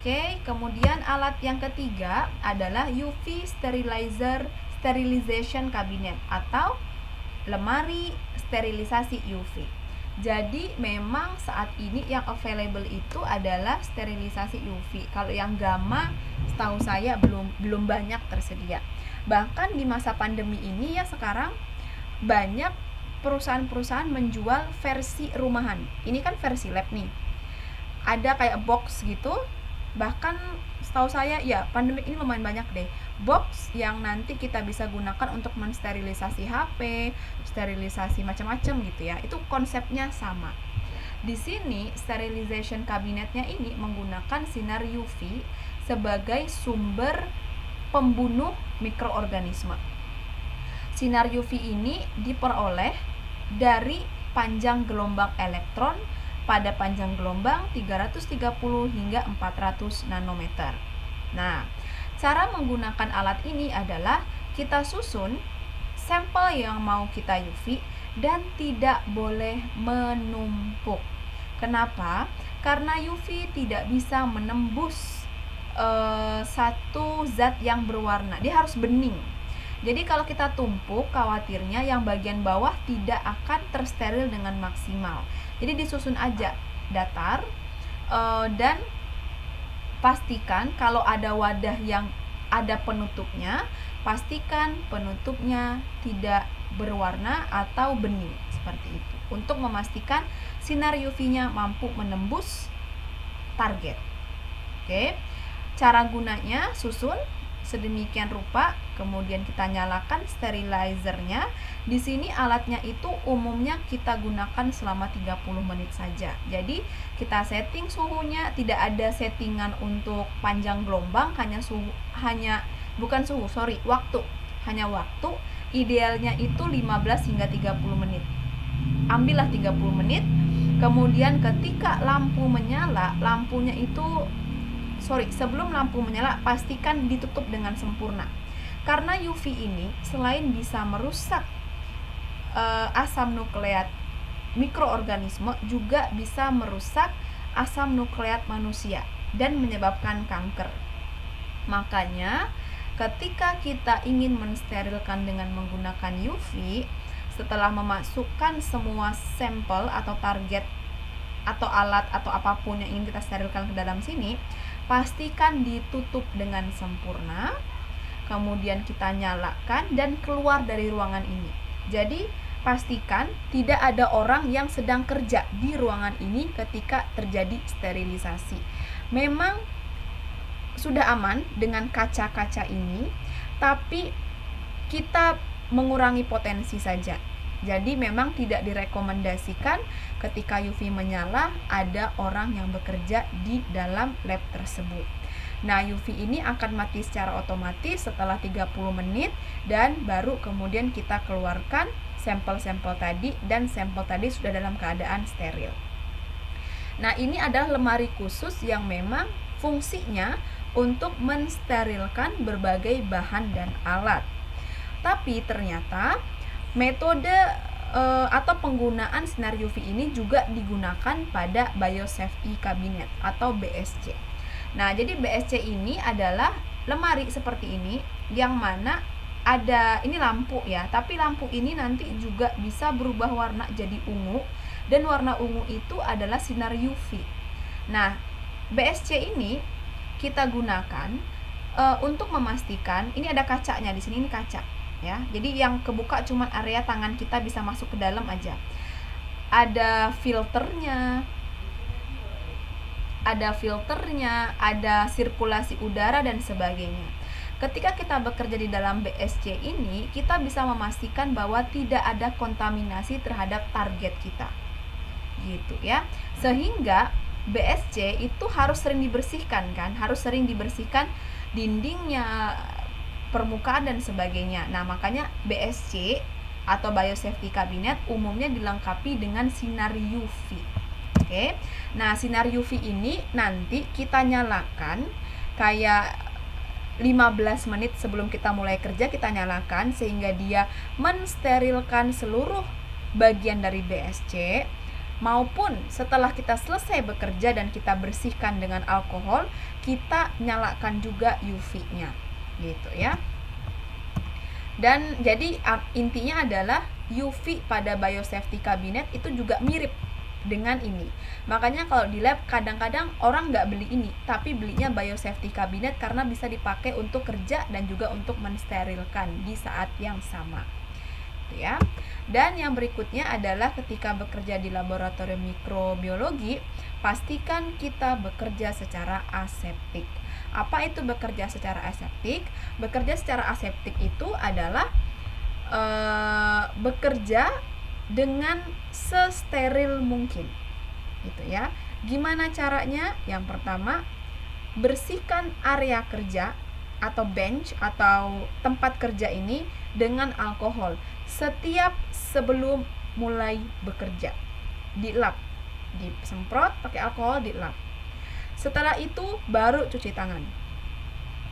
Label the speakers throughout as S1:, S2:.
S1: Oke, kemudian alat yang ketiga adalah UV sterilization cabinet atau lemari sterilisasi UV. Jadi memang saat ini yang available itu adalah sterilisasi UV. Kalau yang gamma setahu saya belum banyak tersedia. Bahkan di masa pandemi ini ya sekarang banyak perusahaan-perusahaan menjual versi rumahan. Ini kan versi lab nih. Ada kayak box gitu. Bahkan setahu saya ya pandemi ini lumayan banyak deh box yang nanti kita bisa gunakan untuk mensterilisasi HP, sterilisasi macam-macam gitu ya. Itu konsepnya sama. Di sini sterilization kabinetnya ini menggunakan sinar UV sebagai sumber pembunuh mikroorganisme. Sinar UV ini diperoleh dari panjang gelombang elektron pada panjang gelombang 330 hingga 400 nanometer. Nah, cara menggunakan alat ini adalah kita susun sampel yang mau kita UV dan tidak boleh menumpuk. Kenapa? Karena UV tidak bisa menembus satu zat yang berwarna. Dia harus bening. Jadi kalau kita tumpuk, khawatirnya yang bagian bawah tidak akan tersteril dengan maksimal. Jadi disusun aja datar dan pastikan kalau ada wadah yang ada penutupnya, pastikan penutupnya tidak berwarna atau bening seperti itu. Untuk memastikan sinar UV-nya mampu menembus target. Oke. Cara gunanya susun sedemikian rupa, kemudian kita nyalakan sterilizernya. Di sini alatnya itu umumnya kita gunakan selama 30 menit saja. Jadi kita setting suhunya, tidak ada settingan untuk panjang gelombang, waktu. Hanya waktu. Idealnya itu 15 hingga 30 menit. Ambillah 30 menit. Kemudian ketika lampu menyala, sebelum lampu menyala, pastikan ditutup dengan sempurna. Karena UV ini selain bisa merusak asam nukleat mikroorganisme, juga bisa merusak asam nukleat manusia dan menyebabkan kanker. Makanya ketika kita ingin mensterilkan dengan menggunakan UV, setelah memasukkan semua sampel atau target atau alat atau apapun yang ingin kita sterilkan ke dalam sini, pastikan ditutup dengan sempurna. Kemudian kita nyalakan dan keluar dari ruangan ini. Jadi pastikan tidak ada orang yang sedang kerja di ruangan ini ketika terjadi sterilisasi. Memang sudah aman dengan kaca-kaca ini, tapi kita mengurangi potensi saja. Jadi memang tidak direkomendasikan ketika UV menyala ada orang yang bekerja di dalam lab tersebut. Nah, UV ini akan mati secara otomatis setelah 30 menit dan baru kemudian kita keluarkan sampel-sampel tadi, dan sampel tadi sudah dalam keadaan steril. Nah, ini adalah lemari khusus yang memang fungsinya untuk mensterilkan berbagai bahan dan alat. Tapi ternyata metode atau penggunaan sinar UV ini juga digunakan pada biosafety cabinet atau BSC. Nah, jadi BSC ini adalah lemari seperti ini yang mana ada ini lampu ya, tapi lampu ini nanti juga bisa berubah warna jadi ungu, dan warna ungu itu adalah sinar UV. Nah, BSC ini kita gunakan untuk memastikan ini ada kacanya di sini, ini kaca ya. Jadi yang kebuka cuma area tangan kita bisa masuk ke dalam aja. Ada filternya, ada sirkulasi udara dan sebagainya. Ketika kita bekerja di dalam BSC ini, kita bisa memastikan bahwa tidak ada kontaminasi terhadap target kita. Gitu ya. Sehingga BSC itu harus sering dibersihkan kan, harus sering dibersihkan dindingnya, permukaan dan sebagainya. Nah, makanya BSC atau biosafety cabinet umumnya dilengkapi dengan sinar UV. Oke. Nah, sinar UV ini nanti kita nyalakan kayak 15 menit sebelum kita mulai kerja, kita nyalakan sehingga dia mensterilkan seluruh bagian dari BSC, maupun setelah kita selesai bekerja dan kita bersihkan dengan alkohol, kita nyalakan juga UV-nya gitu ya. Dan jadi intinya adalah UV pada biosafety cabinet itu juga mirip dengan ini. Makanya kalau di lab kadang-kadang orang nggak beli ini, tapi belinya biosafety cabinet karena bisa dipakai untuk kerja dan juga untuk mensterilkan di saat yang sama. Ya. Dan yang berikutnya adalah ketika bekerja di laboratorium mikrobiologi, pastikan kita bekerja secara aseptik. Apa itu bekerja secara aseptik? Bekerja secara aseptik itu adalah bekerja dengan sesteril mungkin, gitu ya. Gimana caranya? Yang pertama, bersihkan area kerja atau bench atau tempat kerja ini dengan alkohol setiap sebelum mulai bekerja di lab. Disemprot pakai alkohol di lab. Setelah itu baru cuci tangan.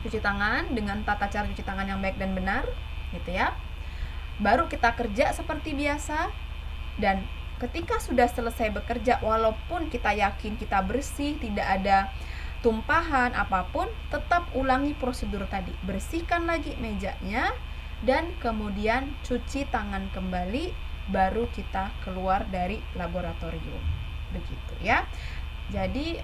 S1: Cuci tangan dengan tata cara cuci tangan yang baik dan benar, gitu ya. Baru kita kerja seperti biasa. Dan ketika sudah selesai bekerja, walaupun kita yakin kita bersih, tidak ada tumpahan apapun, tetap ulangi prosedur tadi. Bersihkan lagi mejanya dan kemudian cuci tangan kembali, baru kita keluar dari laboratorium. Begitu ya. Jadi